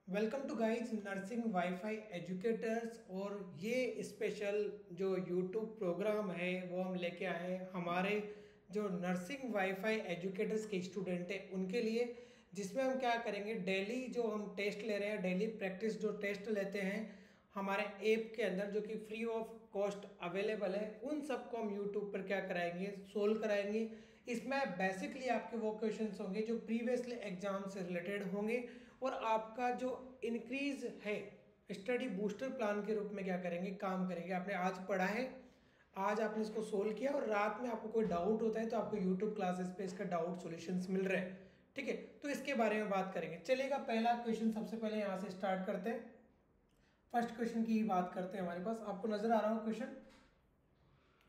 Welcome to guys nursing WiFi educators. और ये special जो यूट्यूब प्रोग्राम है वो हम लेके आए हैं हमारे जो नर्सिंग वाईफाई एजुकेटर्स के स्टूडेंट हैं उनके लिए, जिसमें हम क्या करेंगे, डेली जो हम टेस्ट ले रहे हैं, डेली प्रैक्टिस जो टेस्ट लेते हैं हमारे ऐप के अंदर जो कि फ्री ऑफ कॉस्ट अवेलेबल है, उन सबको हम यूट्यूब पर क्या कराएंगे, सोल्व कराएंगे। इसमें बेसिकली आपके वो क्वेश्चंस होंगे जो प्रीवियसली एग्जाम से रिलेटेड होंगे और आपका जो इंक्रीज है स्टडी बूस्टर प्लान के रूप में क्या करेंगे, काम करेंगे। आपने आज पढ़ा है, आज आपने इसको सोल्व किया और रात में आपको कोई डाउट होता है तो आपको यूट्यूब क्लासेस पे इसका डाउट सॉल्यूशंस मिल रहे हैं। ठीक है, तो इसके बारे में बात करेंगे। चलेगा, पहला क्वेश्चन सबसे पहले यहाँ से स्टार्ट करते हैं। फर्स्ट क्वेश्चन की बात करते हैं। हमारे पास आपको नजर आ रहा हो क्वेश्चन।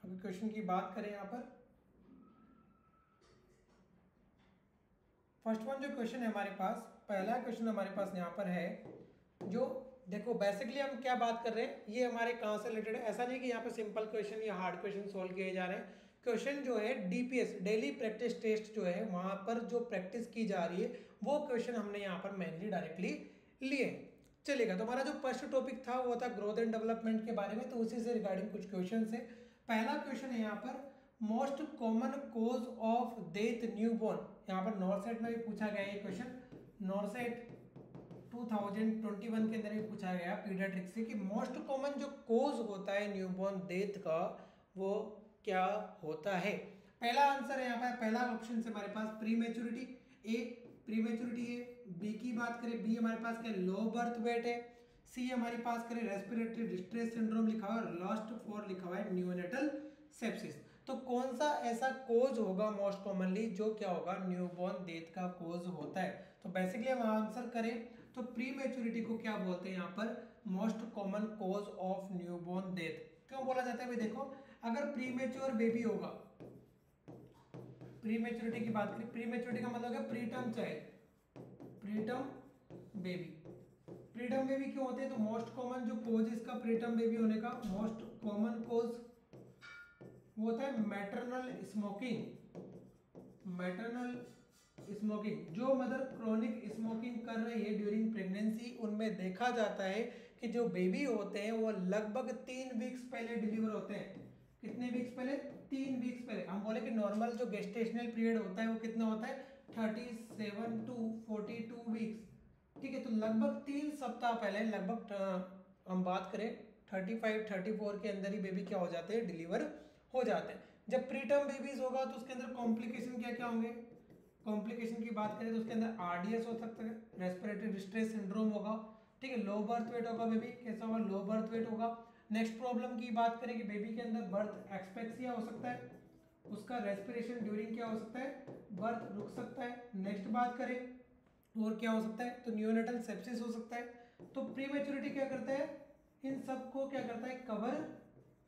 अगर क्वेश्चन की बात करें यहाँ पर फर्स्ट वन जो क्वेश्चन है हमारे पास, पहला क्वेश्चन हमारे पास यहाँ पर है, जो देखो बेसिकली हम क्या बात कर रहे हैं, ये हमारे कहाँ से रिलेटेड है। ऐसा नहीं कि यहाँ पे सिंपल क्वेश्चन या हार्ड क्वेश्चन सोल्व किए जा रहे हैं। क्वेश्चन जो है डीपीएस डेली प्रैक्टिस टेस्ट जो है वहां पर जो प्रैक्टिस की जा रही है वो क्वेश्चन हमने यहाँ पर मेनली डायरेक्टली लिए। चलेगा, तो हमारा जो फर्स्ट टॉपिक था वो था ग्रोथ एंड डेवलपमेंट के बारे में, तो उसी से रिगार्डिंग कुछ क्वेश्चन है। पहला क्वेश्चन है यहाँ पर, most common cause of death newborn. यहाँ पर नॉर्सेट में भी पूछा गया ये क्वेश्चन, नॉर्सेट 2021 के अंदर भी पूछा गया पीडियाट्रिक्स से कि मोस्ट कॉमन जो कोज होता है न्यूबॉर्न डेथ का वो क्या होता है। पहला आंसर है यहाँ पर, पहला ऑप्शन से हमारे पास प्री मैच्योरिटी, ए प्री मैच्योरिटी है। बी की बात करें, बी हमारे पास क्या लो बर्थ वेट है। सी हमारे पास करें रेस्पिरेटरी डिस्ट्रेस सिंड्रोम लिखा हुआ है, लास्ट 4 लिखा हुआ है न्यूनेटल सेप्सिस। तो कौन सा ऐसा कोज होगा मोस्ट कॉमनली जो क्या होगा, न्यूबॉर्न डेथ का कोज होता है। तो बेसिकली हम आंसर करें तो प्री मैच्योरिटी को क्या बोलते हैं यहाँ पर, most common cause of newborn death. क्यों बोला जाता है भाई, देखो अगर प्री मैच्योर बेबी होगा, प्री मैच्योरिटी की बात करें, प्री मैच्योरिटी का मतलब है preterm child, preterm baby. Preterm baby क्यों होते हैं, तो मोस्ट कॉमन जो कोज इसका प्रीटर्म बेबी होने का, मोस्ट कॉमन कोज वो होता है मैटरनल स्मोकिंग। मैटरनल स्मोकिंग, जो मदर क्रोनिक स्मोकिंग कर रही है ड्यूरिंग प्रेगनेंसी, उनमें देखा जाता है कि जो बेबी होते हैं वो लगभग 3 वीक्स पहले डिलीवर होते हैं। कितने वीक्स पहले, 3 वीक्स पहले। हम बोले कि नॉर्मल जो गेस्टेशनल पीरियड होता है वो कितना होता है, 37 टू 42 वीक्स। ठीक है, तो लगभग 3 सप्ताह पहले, लगभग हम बात करें 35-34 के अंदर ही बेबी क्या हो जाते हैं, डिलीवर हो जाते हैं। जब प्रीटर्म बेबीज होगा तो उसके अंदर कॉम्प्लिकेशन क्या क्या होंगे, कॉम्प्लिकेशन की बात करें तो उसके अंदर आरडीएस हो सकता है, रेस्पिरेटरी डिस्ट्रेस सिंड्रोम होगा। ठीक है, लो बर्थ वेट होगा, बेबी कैसा होगा, लो बर्थ वेट होगा। नेक्स्ट प्रॉब्लम की बात करें कि बेबी के अंदर बर्थ एक्सपेक्सिया हो सकता है, उसका रेस्पिरेशन ड्यूरिंग क्या हो सकता है, बर्थ रुक सकता है। नेक्स्ट बात करें और क्या हो सकता है, तो न्यूनेटल सेप्सिस हो सकता है। तो प्री मैच्योरिटी क्या करता है, इन सबको क्या करता है, कवर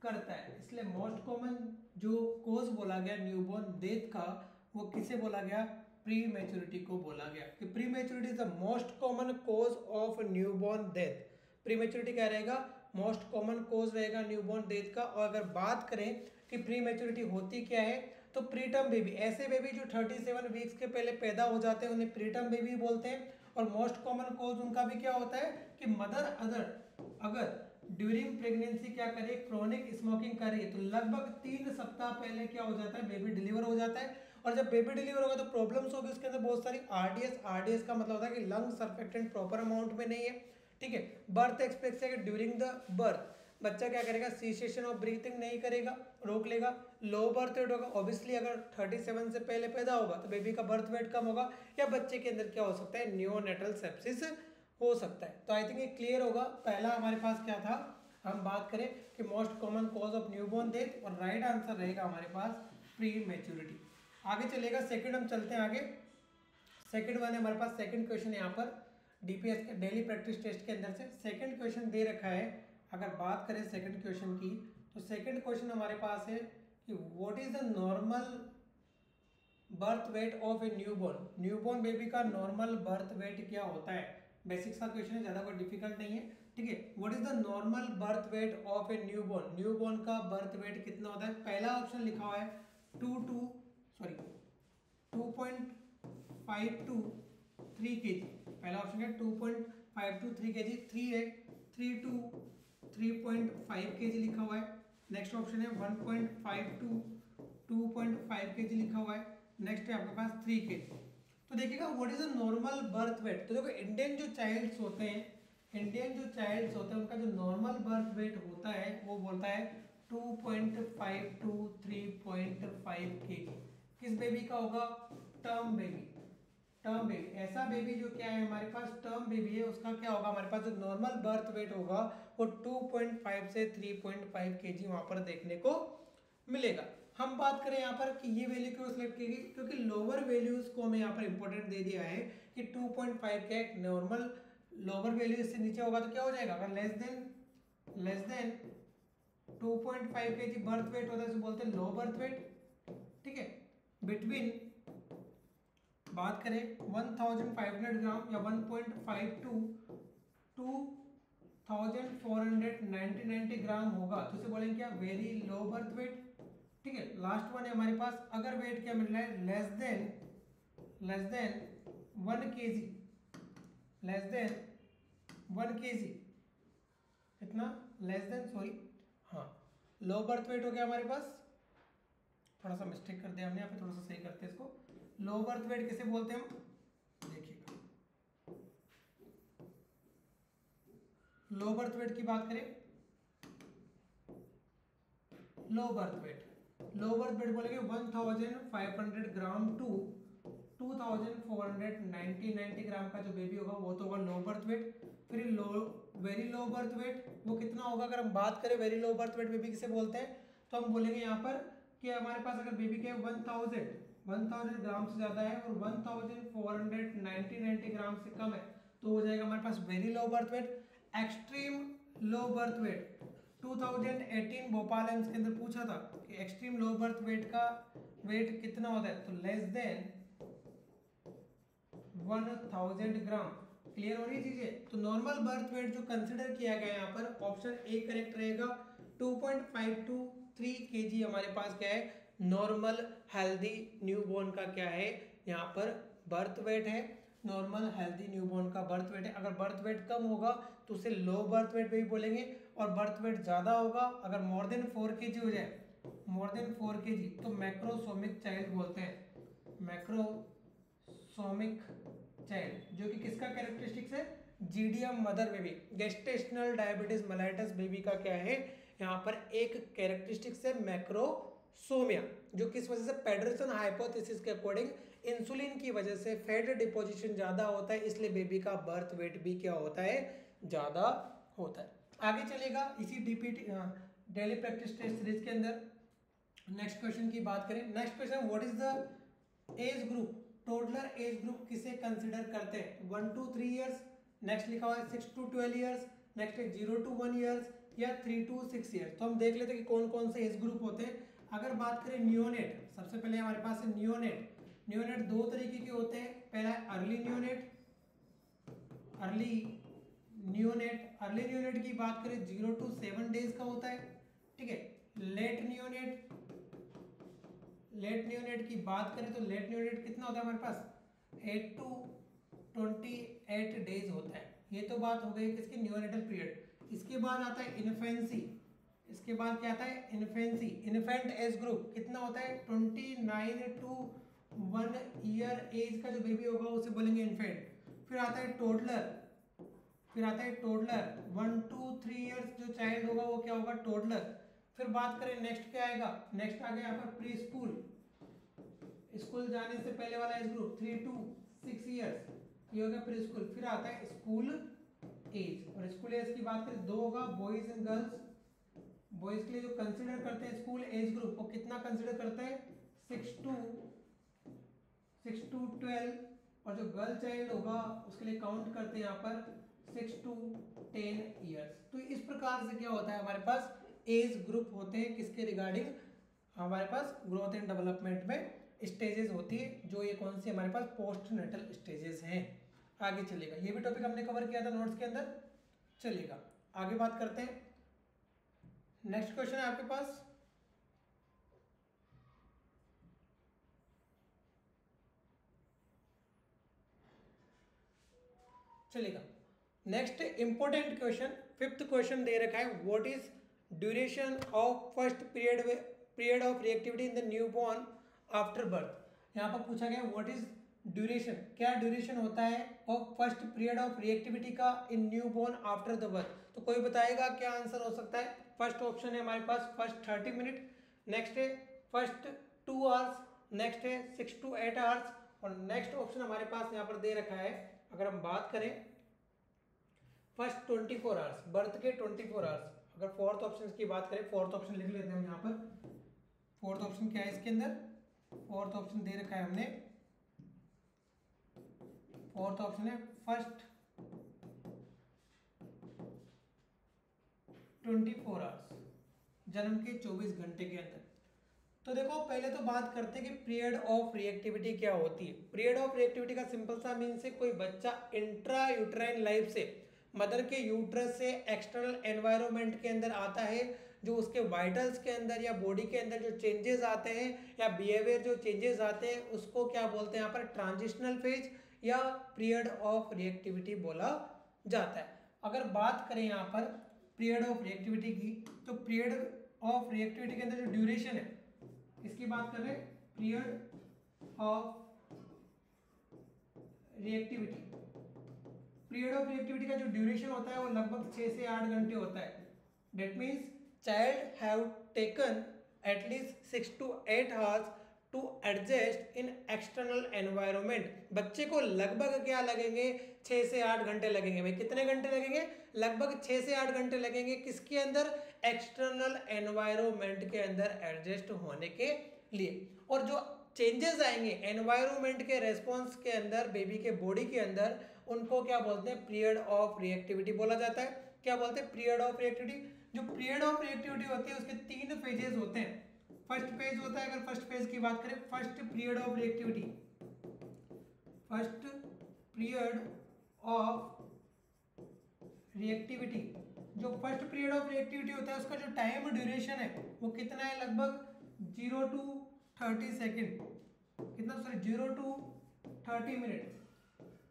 करता है। इसलिए मोस्ट कॉमन जो कोज बोला गया न्यूबॉर्न डेथ का, वो किसे बोला गया, प्री मैच्योरिटी को बोला गया कि prematurity is the most common cause of newborn death. Prematurity क्या रहेगा, मोस्ट कॉमन कोज रहेगा न्यूबॉर्न डेथ का। और अगर बात करें कि प्री मैच्योरिटी होती क्या है, तो प्रीटर्म बेबी, ऐसे बेबी जो 37 वीक्स के पहले पैदा हो जाते हैं उन्हें प्रीटर्म बेबी बोलते हैं। और मोस्ट कॉमन कोज उनका भी क्या होता है कि मदर अगर ड्यूरिंग प्रेगनेंसी क्या करे, क्रोनिक स्मोकिंग करे, तो लगभग 3 सप्ताह पहले क्या हो जाता है, बेबी डिलीवर हो जाता है। और जब बेबी डिलीवर होगा तो प्रॉब्लम्स होगी उसके अंदर बहुत सारी। आरडीएस का मतलब होता है कि लंग सर्फेक्टेंट प्रॉपर अमाउंट में नहीं है। ठीक है, birth expected during the birth, बच्चा क्या करेगा, सीसेशन ऑफ ब्रीथिंग नहीं करेगा, रोक लेगा। लो बर्थ वेट होगा, ऑब्वियसली अगर 37 से पहले पैदा होगा तो बेबी का बर्थ वेट कम होगा, या बच्चे के अंदर क्या हो सकता है, नियोनेटल सेप्सिस हो सकता है। तो आई थिंक ये क्लियर होगा। पहला हमारे पास क्या था, हम बात करें कि most common cause of newborn death, और राइट आंसर रहेगा हमारे पास प्री मैच्योरिटी। आगे चलेगा, सेकंड हम चलते हैं आगे। सेकंड वन है हमारे पास, सेकंड क्वेश्चन यहाँ पर डीपीएस के डेली प्रैक्टिस टेस्ट के अंदर से सेकंड क्वेश्चन दे रखा है। अगर बात करें सेकंड क्वेश्चन की, तो सेकंड क्वेश्चन हमारे पास है कि what is the normal birth weight of A newborn. Newborn baby का नॉर्मल बर्थ वेट क्या होता है। बेसिक्स का क्वेश्चन है, ज्यादा कोई डिफिकल्ट नहीं है। ठीक है, what is the normal birth weight of A newborn, newborn का बर्थ वेट कितना होता है। पहला ऑप्शन लिखा हुआ है 2.5 to 3 kg, पहला ऑप्शन है 2.5 5 to 3 kg, 3 है, 3 to 3.5 kg लिखा हुआ है। नेक्स्ट ऑप्शन है 1.5 to 2.5 kg लिखा हुआ है। नेक्स्ट है आपके पास 3 kg। तो देखिएगा what is the normal birth weight. तो देखो इंडियन जो चाइल्ड्स होते हैं, उनका जो नॉर्मल बर्थ वेट होता है वो बोलता है 2.5 to 3.5 kg। किस बेबी का होगा? Term baby. ऐसा बेबी जो क्या है हमारे पास टर्म बेबी है, उसका क्या होगा हमारे पास जो नॉर्मल बर्थ वेट होगा वो 2.5 से 3.5 kg वहां पर देखने को मिलेगा। हम बात करें यहाँ पर कि ये वैल्यू क्यों सिलेक्ट की गई, क्योंकि लोअर वैल्यूज को हमें यहाँ पर इंपॉर्टेंट दे दिया है कि 2.5 का एक नॉर्मल लोअर वैल्यू इससे नीचे होगा तो क्या हो जाएगा, अगर less than 2.5 kg birth weight होता है तो बोलते हैं लो बर्थ वेट। ठीक है, बिटवीन बात करें 1500 ग्राम या 1.5 to 2490 ग्राम होगा तो इसे बोलेंगे क्या, वेरी लो बर्थ वेट। ठीक है, लास्ट वन है हमारे पास, अगर वेट क्या मिल रहा है लेस देन 1 kg, इतना लेस देन, सॉरी हाँ, लो बर्थ वेट हो गया हमारे पास। थोड़ा सा मिस्टेक कर दिया हमने यहाँ पे, थोड़ा सा सही करते हैं इसको। लो बर्थ वेट किसे बोलते हैं हम, देखिएगा लो बर्थ वेट की बात करें, लो बर्थ वेट बोलेंगे 1500 ग्राम टू 2490 ग्राम का जो बेबी होगा वो तो होगा लो बर्थ वेट। फिर वेरी लो बर्थ वेट वो कितना होगा, अगर हम बात करें very low birth weight baby किसे बोलते हैं तो हम बोलेंगे यहाँ पर कि हमारे पास अगर बेबी के 1000 ग्राम से ज्यादा है और 1490 ग्राम से कम है तो हो जाएगा हमारे पास very low birth weight. Extreme low birth weight 2018 Bhopal AIIMS के अंदर पूछा था कि एक्सट्रीम लो बर्थ वेट का वेट कितना होता है, तो लेस देन 1000 ग्राम। क्लियर हो रही चीजें। तो नॉर्मल बर्थ वेट जो कंसिडर किया गया यहाँ पर ऑप्शन ए करेक्ट रहेगा। 2.5 to 3 kg हमारे पास क्या है, नॉर्मल हेल्दी न्यूबॉर्न का क्या है यहाँ पर बर्थ वेट है। नॉर्मल हेल्दी न्यूबॉर्न का बर्थ वेट है। अगर बर्थ वेट कम होगा तो उसे लो बर्थ वेट भी बोलेंगे, और बर्थ वेट ज्यादा होगा अगर मोर देन 4 kg हो जाए, मोर देन 4 kg तो मैक्रोसोमिक चाइल्ड बोलते हैं। मैक्रोसोमिक चाइल्ड जो कि किसका कैरेक्टरिस्टिक्स है, GDM mother baby, gestational diabetes mellitus baby का क्या है यहाँ पर एक कैरेक्टरिस्टिक्स है मैक्रोसोमिया, जो किस वजह से पेडरसन हाइपोथेसिस के अकॉर्डिंग इंसुलिन की वजह से फैट डिपोजिशन ज्यादा होता है, इसलिए बेबी का बर्थ वेट भी क्या होता है, ज्यादा होता है। आगे चलेगा इसी DPT daily practice test series के अंदर। नेक्स्ट क्वेश्चन की बात करें, next question what is the age group, toddler age group किसे कंसिडर करते हैं, 1 to 3 ईयर्स, नेक्स्ट लिखा हुआ है 6 to 12 ईयर्स, नेक्स्ट है 0 to 1 ईयर्स या 3 to 6 ईयर्स। तो हम देख लेते हैं कि कौन कौन से एज ग्रुप होते हैं। अगर बात करें नियोनेट, सबसे पहले हमारे पास है नियोनेट दो तरीके के होते हैं, पहला है अर्ली नियोनेट की बात करें 0 to 7 डेज का होता है। ठीक है, लेट नियोनेट की बात करें तो लेट नियोनेट कितना होता है हमारे पास, 8 to 28 डेज होता है। ये तो बात हो गई किसकी, नियोनेटल पीरियड। इसके बाद आता है इन्फेंसी, इसके बाद क्या आता है इन्फेंसी, इन्फेंट एज ग्रुप कितना होता है 29 to 1 ईयर एज का जो बेबी होगा उसे बोलेंगे इन्फेंट। फिर आता है टोडलर 1 to 3 ईयर्स जो चाइल्ड होगा वो क्या होगा, टोडलर। फिर बात करें नेक्स्ट क्या आएगा, नेक्स्ट आ गया यहाँ पर प्री स्कूल जाने से पहले वाला एज ग्रुप 3 to 6 ईयर्स, ये हो गया प्री स्कूल। फिर आता है स्कूल एज, और स्कूल एज की बात करें दो होगा, बॉयज एंड गर्ल्स। बॉयज के लिए जो कंसीडर करते हैं स्कूल एज ग्रुप वो कितना कंसीडर करते हैं 6 to 12, और जो गर्ल चाइल्ड होगा उसके लिए काउंट करते हैं यहाँ पर 6 to 10 ईयर्स। तो इस प्रकार से क्या होता है हमारे पास एज ग्रुप होते हैं किसके रिगार्डिंग, हमारे पास ग्रोथ एंड डेवलपमेंट में स्टेजेस होती है, जो ये कौन सी हमारे पास पोस्ट नेटल स्टेजेस हैं। आगे चलेगा, ये भी टॉपिक हमने कवर किया था नोट्स के अंदर। चलेगा आगे बात करते हैं। नेक्स्ट क्वेश्चन है आपके पास, चलेगा next important question, fifth question दे रखा है, what is duration of first period of reactivity in the newborn after birth. यहाँ पर पूछा गया व्हाट इज ड्यूरेशन, क्या ड्यूरेशन होता है of first period of reactivity का in newborn after the birth. तो कोई बताएगा क्या आंसर हो सकता है। फर्स्ट ऑप्शन है हमारे पास फर्स्ट 30 मिनट, नेक्स्ट है फर्स्ट 2 आवर्स, नेक्स्ट है 6 to 8 आवर्स, और नेक्स्ट ऑप्शन हमारे पास यहाँ पर दे रखा है, अगर हम बात करें फर्स्ट 24 आवर्स, बर्थ के 24 आवर्स। अगर फोर्थ ऑप्शन की बात करें, फोर्थ ऑप्शन लिख लेते हैं हम यहाँ पर। फोर्थ ऑप्शन क्या है इसके अंदर, फोर्थ ऑप्शन दे रखा है हमने, फोर्थ ऑप्शन है फर्स्ट 24 आवर्स, जन्म के 24 घंटे के अंदर। तो देखो पहले तो बात करते हैं कि पीरियड ऑफ रिएक्टिविटी क्या होती है। पीरियड ऑफ रिएक्टिविटी का सिंपल सा मीन्स है कोई बच्चा इंट्रा यूट्राइन लाइफ से, मदर के यूट्रस से एक्सटर्नल एनवायरनमेंट के अंदर आता है, जो उसके वाइटल्स के अंदर या बॉडी के अंदर जो चेंजेस आते हैं या बिहेवियर जो चेंजेस आते हैं, उसको क्या बोलते हैं यहाँ पर, ट्रांजिशनल फेज या पीरियड ऑफ रिएक्टिविटी बोला जाता है। अगर बात करें यहाँ पर पीरियड ऑफ रिएक्टिविटी की, तो पीरियड ऑफ रिएक्टिविटी के अंदर जो ड्यूरेशन है, इसकी बात कर रहे हैं period of reactivity. Period of reactivity का जो ड्यूरेशन होता है वो लगभग 6 से 8 घंटे होता है। That means child have taken at least 6 to 8 hours to adjust in external environment. बच्चे को लगभग क्या लगेंगे, 6 से 8 घंटे लगेंगे। भाई कितने घंटे लगेंगे, लगभग 6 से 8 घंटे लगेंगे, किसके अंदर, एक्सटर्नल एनवायरनमेंट के अंदर एडजस्ट होने के लिए। और जो चेंजेस आएंगे एनवायरनमेंट के रेस्पॉन्स के अंदर, बेबी के बॉडी के अंदर, उनको क्या बोलते हैं, पीरियड ऑफ रिएक्टिविटी बोला जाता है। क्या बोलते हैं, पीरियड ऑफ रिएक्टिविटी। जो पीरियड ऑफ रिएक्टिविटी होती है उसके 3 फेजेस होते हैं। फर्स्ट फेज होता है, अगर फर्स्ट फेज की बात करें, first period of reactivity, first period of reactivity, जो फर्स्ट पीरियड ऑफ रिएक्टिविटी होता है उसका जो टाइम ड्यूरेशन है वो कितना है, लगभग 0 to 30 सेकेंड, कितना, सॉरी 0 to 30 मिनट,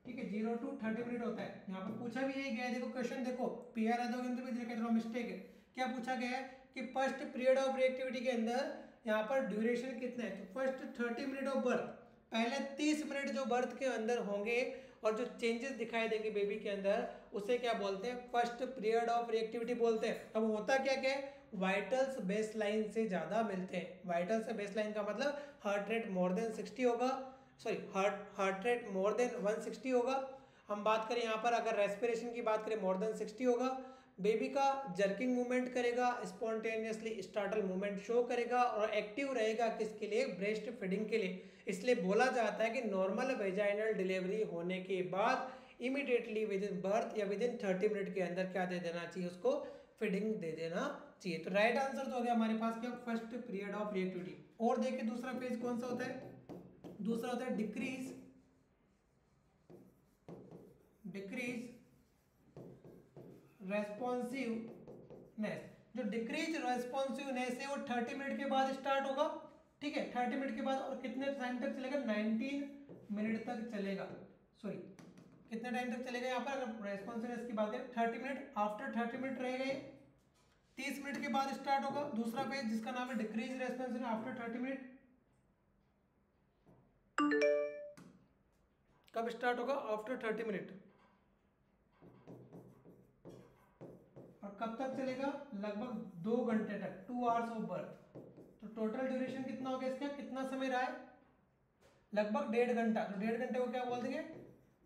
ठीक है, 0 to 30 मिनट होता है। यहाँ पर पूछा भी यही गया है, देखो क्वेश्चन देखो, पीआर थोड़ा मिस्टेक है। क्या पूछा गया है कि फर्स्ट पीरियड ऑफ रिएक्टिविटी के अंदर यहाँ पर ड्यूरेशन कितना है, तो फर्स्ट 30 मिनट ऑफ बर्थ, पहले 30 मिनट जो बर्थ के अंदर होंगे और जो चेंजेस दिखाई देंगे बेबी के अंदर, उसे क्या बोलते हैं, फर्स्ट पीरियड ऑफ रिएक्टिविटी बोलते हैं। अब होता क्या क्या है, वाइटल्स बेस लाइन से ज्यादा मिलते हैं। वाइटल से बेस लाइन का मतलब हार्ट रेट मोर देन 60 होगा, sorry heart rate more than 160 होगा। हम बात करें यहाँ पर, अगर रेस्पिरेशन की बात करें, मोर देन 60 होगा। बेबी का जर्किंग मूवमेंट करेगा, स्पॉन्टेनियसली स्टार्टल मूवमेंट शो करेगा, और एक्टिव रहेगा किसके लिए, ब्रेस्ट फीडिंग के लिए। इसलिए बोला जाता है कि नॉर्मल वेजाइनल डिलीवरी होने के बाद इमीडिएटली विद इन बर्थ या विद इन 30 मिनट के अंदर क्या दे देना चाहिए, उसको फीडिंग दे देना चाहिए। तो राइट आंसर तो हो गया हमारे पास क्या, फर्स्ट पीरियड ऑफ रिएक्टिविटी। और देखिए दूसरा फेज कौन सा होता है, दूसरा होता है डिक्रीज रेस्पॉन्सिवनेस। जो डिक्रीज रेस्पॉन्सिवनेस है वो 30 मिनट के बाद स्टार्ट होगा, ठीक है, 30 मिनट के बाद, और कितने टाइम तक चलेगा, 19 मिनट तक चलेगा। सॉरी कितने टाइम तक चलेगा, यहाँ पर अगर रेस्पॉन्सिवनेस की बात करें 30 मिनट, आफ्टर 30 मिनट रहेगा ये, 30 मिनट के बाद स्टार्ट होगा दूसरा फेज जिसका नाम है डिक्रीज रेस्पॉन्सिवनेस आफ्टर 30 मिनट। कब स्टार्ट होगा, आफ्टर 30 मिनट, और कब तक चलेगा, लगभग 2 घंटे तक, 2 आवर्स ऑफ बर्थ। तो टोटल ड्यूरेशन कितना हो गया इसका, कितना समय रहा है, लगभग 1.5 घंटा। तो 1.5 घंटे को क्या बोल देंगे,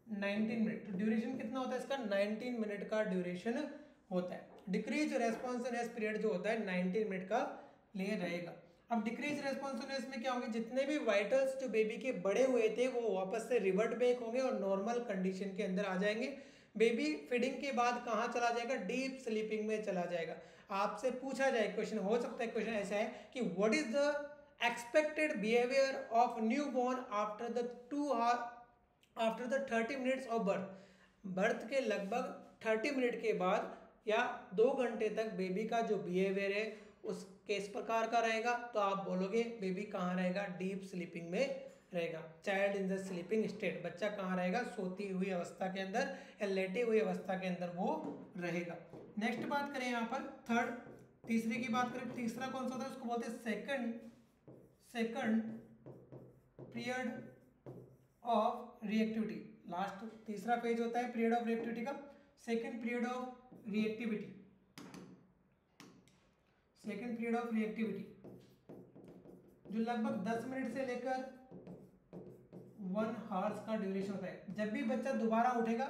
19 मिनट। तो ड्यूरेशन कितना होता है इसका, 19 मिनट का ड्यूरेशन होता है। डिक्रीज रेस्पॉन्सिवनेस पीरियड जो होता है 19 मिनट का लिए रहेगा। अब डिक्रीज रेस्पॉन्सिवनेस में क्या होंगे, जितने भी वाइटल्स जो बेबी के बड़े हुए थे वो वापस से रिवर्ट बैक होंगे और नॉर्मल कंडीशन के अंदर आ जाएंगे। बेबी फीडिंग के बाद कहाँ चला जाएगा, डीप स्लीपिंग में चला जाएगा। आपसे पूछा जाए क्वेश्चन, हो सकता है क्वेश्चन ऐसा है कि what is the expected behaviour of new born after the 30 minutes of birth. Birth के लगभग 30 मिनट के बाद या 2 घंटे तक बेबी का जो बिहेवियर है उस किस प्रकार का रहेगा, तो आप बोलोगे बेबी कहाँ रहेगा, डीप स्लीपिंग में रहेगा। Child in the sleeping state, बच्चा कहाँ रहेगा, सोती हुई अवस्था के अंदर या लेटी हुई अवस्था के अंदर वो रहेगा। नेक्स्ट बात करें यहाँ पर थर्ड, तीसरे की बात करें, तीसरा कौन सा होता है, उसको बोलते हैं second period of reactivity. Last तीसरा पेज होता है पीरियड ऑफ रिएक्टिविटी का, second period of reactivity, second period of reactivity जो लगभग 10 मिनट से लेकर 1 आवर्स का ड्यूरेशन होता है। जब भी बच्चा दोबारा उठेगा,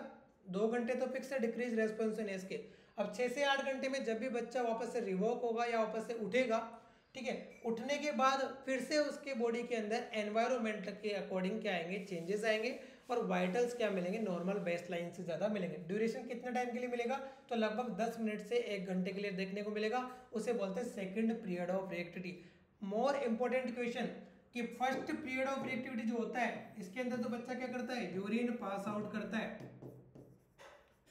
2 घंटे तो फिक्स है डिक्रीज रेस्पॉन्सिवनेस के, अब 6 से 8 घंटे में जब भी बच्चा वापस से रिवोक होगा या वापस से उठेगा, ठीक है, उठने के बाद फिर से उसके बॉडी के अंदर एनवायरमेंट के अकॉर्डिंग क्या आएंगे, चेंजेस आएंगे और वाइटल्स क्या मिलेंगे, नॉर्मल बेसलाइन से ज़्यादा मिलेंगे। ड्यूरेशन कितने टाइम के लिए मिलेगा, तो लगभग 10 मिनट से 1 घंटे के लिए देखने को मिलेगा, उसे बोलते हैं second period of reactivity. More important question कि फर्स्ट पीरियड ऑफ रिएक्टिविटी जो होता है, इसके अंदर तो बच्चा क्या करता है, यूरिन पास आउट करता है।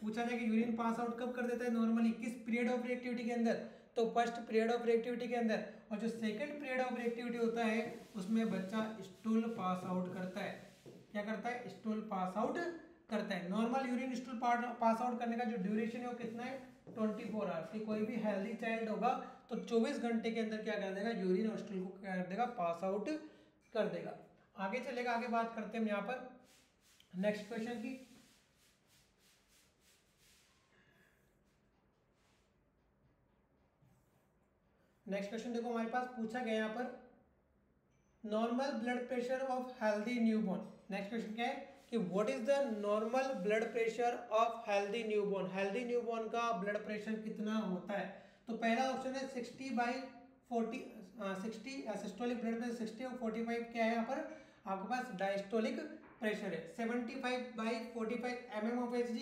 पूछा जाए कि यूरिन पास आउट कब कर देता है नॉर्मली, किस पीरियड ऑफ रिएक्टिविटी के अंदर, तो फर्स्ट पीरियड ऑफ रिएक्टिविटी के अंदर। और जो सेकंड पीरियड ऑफ रिएक्टिविटी होता है उसमें बच्चा स्टूल पास आउट करता है। क्या करता है, स्टूल पास आउट करता है। Normal urine stool pass out करने का जो ड्यूरेशन है वो कितना है, 24 आवर्स की। कोई भी हेल्दी चाइल्ड होगा तो 24 घंटे के अंदर क्या कर देगा, यूरिन और स्टूल को क्या कर देगा, पास आउट कर देगा। आगे चलेगा, आगे बात करते हैं हम यहाँ पर नेक्स्ट क्वेश्चन की। नेक्स्ट क्वेश्चन देखो हमारे पास पूछा गया यहाँ पर normal blood pressure of healthy newborn. Next question क्या है कि what is the normal blood pressure of healthy newborn. Healthy newborn का ब्लड प्रेशर कितना होता है, तो पहला ऑप्शन है 60/40, 60 सिस्टोलिक ब्लड प्रेशर 60 और 45 क्या है यहाँ पर आपके पास डायस्टोलिक प्रेशर है। 75/45 mm of Hg,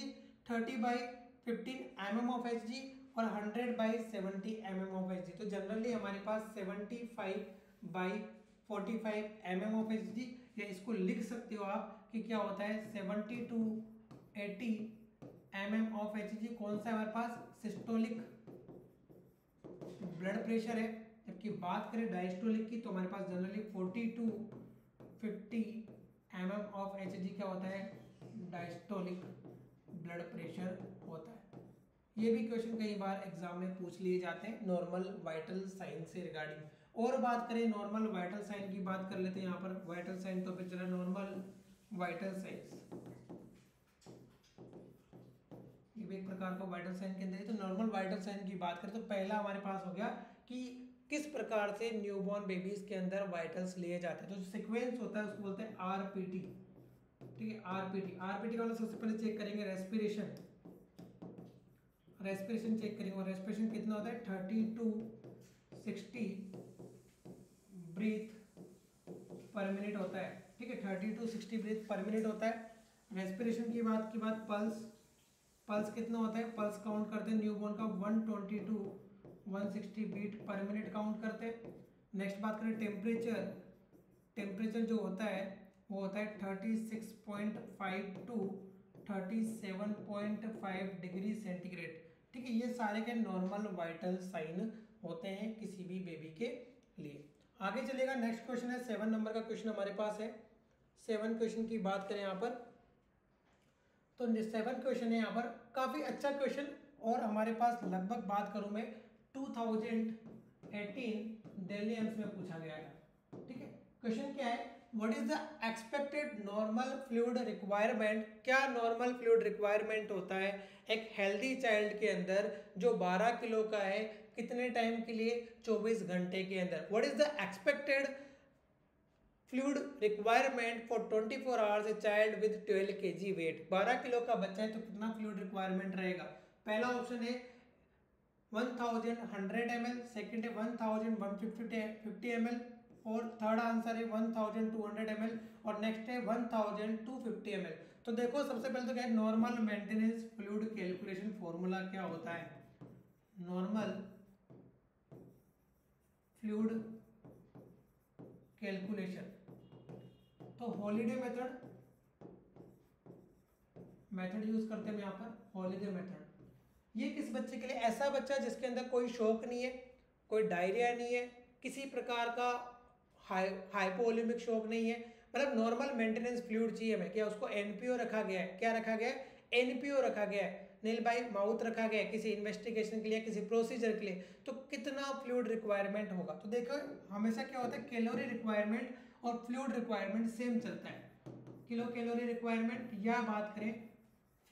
30/15 mm of Hg और 100/70 mm ऑफ Hg। तो जनरली हमारे पास 75/45 mm ऑफ Hg, या इसको लिख सकते हो आप कि क्या होता है 70 to 80 mm ऑफ Hg। कौन सा हमारे पास सिस्टोलिक ब्लड प्रेशर है। जबकि बात करें डायस्टोलिक की तो हमारे पास generally 40 to 50 mm of Hg क्या होता है, डायस्टोलिक ब्लड प्रेशर होता है। ये भी क्वेश्चन कई बार एग्जाम में पूछ लिए जाते हैं नॉर्मल वाइटल साइन से रिगार्डिंग। और बात करें नॉर्मल वाइटल साइन की, बात कर लेते हैं यहाँ पर वाइटल साइन तो फिर चला नॉर्मल वाइटल साइंस, ये भी एक प्रकार का वाइटल साइन के अंदर है। तो नॉर्मल वाइटल साइन की बात करें तो पहला हमारे पास हो गया कि किस प्रकार से न्यूबॉर्न बेबीज के अंदर वाइटल्स लिए जाते हैं। तो जो सीक्वेंस होता है उसको बोलते हैं आरपीटी, ठीक है, आरपीटी का सबसे पहले चेक करेंगे रेस्पिरेशन, रेस्पिरेशन चेक करेंगे और रेस्पिरेशन कितना होता है 30 to 60 ब्रीथ पर मिनट होता है, ठीक है, 30 to 60 ब्रीथ पर मिनट होता है। रेस्पिरेशन की बात पल्स कितना होता है, पल्स काउंट करते हैं न्यूबॉर्न का 120 to 160 beat per minute count करते हैं। नेक्स्ट बात करें टेम्परेचर जो होता है वो होता है 36.5 to 37.5 डिग्री सेंटीग्रेड, ठीक है। ये सारे के नॉर्मल वाइटल साइन होते हैं किसी भी बेबी के लिए। आगे चलेगा, नेक्स्ट क्वेश्चन है 7 नंबर का क्वेश्चन हमारे पास है। 7 क्वेश्चन की बात करें यहाँ पर तो 7 क्वेश्चन है यहाँ पर काफी अच्छा क्वेश्चन, और हमारे पास लगभग बात करूं मैं 2018 दिल्ली एम्स में पूछा गया है, ठीक है। क्वेश्चन क्या है, what is the expected normal fluid requirement. क्या नॉर्मल फ्लूइड रिक्वायरमेंट होता है एक हेल्दी चाइल्ड के अंदर जो 12 किलो का है, कितने टाइम के लिए, 24 घंटे के अंदर। What is the expected fluid requirement for 24 hours a child with 12 kg weight. 12 kilo का बच्चा है तो कितना फ्लूइड रिक्वायरमेंट रहेगा। पहला ऑप्शन है 1100 ml, सेकंड है 1150 ml और थर्ड आंसर है 1200 ml और नेक्स्ट है 1250 ml। तो देखो सबसे पहले तो क्या है, normal maintenance fluid calculation formula क्या होता है, नॉर्मल फ्लूइड कैलकुलेशन। तो हॉलीडे मेथड यूज करते हैं यहाँ पर, हॉलीडे मेथड। ये किस बच्चे के लिए, ऐसा बच्चा जिसके अंदर कोई शौक नहीं है, कोई डायरिया नहीं है, किसी प्रकार का हाइपोवोलेमिक शौक नहीं है, मतलब नॉर्मल मेंटेनेंस फ्लूइड चाहिए हमें, क्या उसको एनपीओ रखा गया है, क्या रखा गया है, एनपीओ रखा गया है, नील बाई माउथ रखा गया है किसी इन्वेस्टिगेशन के लिए, किसी प्रोसीजर के लिए, तो कितना फ्लूइड रिक्वायरमेंट होगा। तो देखो हमेशा क्या होता है, कैलोरी रिक्वायरमेंट और फ्लूइड रिक्वायरमेंट सेम चलता है, किलो कैलोरी रिक्वायरमेंट या बात करें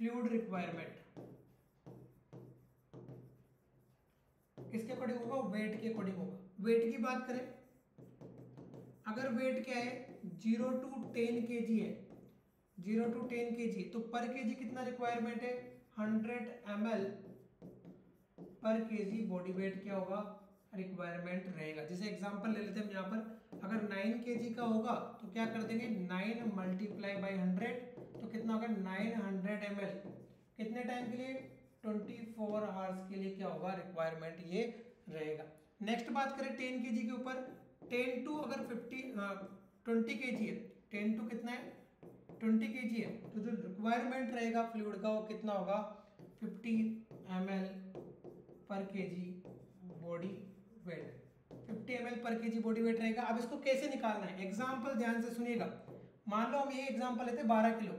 फ्लूइड रिक्वायरमेंट, किसके अकॉर्डिंग होगा, वेट के अकॉर्डिंग होगा। वेट की बात करें, अगर वेट क्या है 0 to 10 kg है, 0 to 10 kg, तो पर केजी कितना रिक्वायरमेंट है, 100 ml पर केजी बॉडी वेट क्या होगा, रिक्वायरमेंट रहेगा। जैसे एग्जांपल ले लेते हैं हम यहाँ पर, अगर 9 kg का होगा तो क्या कर देंगे 9 मल्टीप्लाई बाई 100, तो कितना होगा 900 ml, कितने टाइम के लिए, 24 आवर्स के लिए क्या होगा रिक्वायरमेंट ये रहेगा। नेक्स्ट बात करें 10 kg के ऊपर, 10 टू अगर 20 kg है, 10 टू कितना है 20 kg है, तो जो रिक्वायरमेंट रहेगा फ्लूइड का वो कितना होगा 50 ml पर केजी बॉडी वेट, 50 ml पर केजी बॉडी वेट रहेगा। अब इसको कैसे निकालना है, एग्जाम्पल ध्यान से सुनिएगा। मान लो हम ये एग्जाम्पल लेते हैं 12 किलो,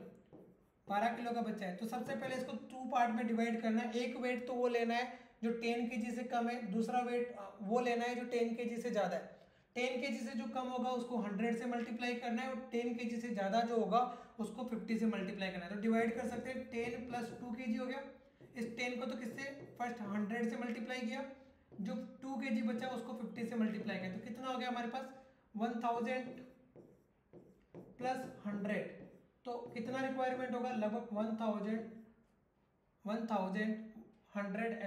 12 किलो का बच्चा है, तो सबसे पहले इसको 2 पार्ट में डिवाइड करना है। एक वेट तो वो लेना है जो 10 kg से कम है, दूसरा वेट वो लेना है जो 10 kg से ज़्यादा है। 10 kg से जो कम होगा उसको 100 से मल्टीप्लाई करना है, और 10 kg से ज़्यादा जो होगा उसको 50 से मल्टीप्लाई करना है। तो डिवाइड कर सकते हैं, 10 प्लस 2 kg हो गया, इस 10 को तो किससे फर्स्ट 100 से मल्टीप्लाई किया, जो 2 kg बचा उसको 50 से मल्टीप्लाई किया, तो कितना हो गया हमारे पास 1000 प्लस 100, तो कितना रिक्वायरमेंट होगा, लगभग 1100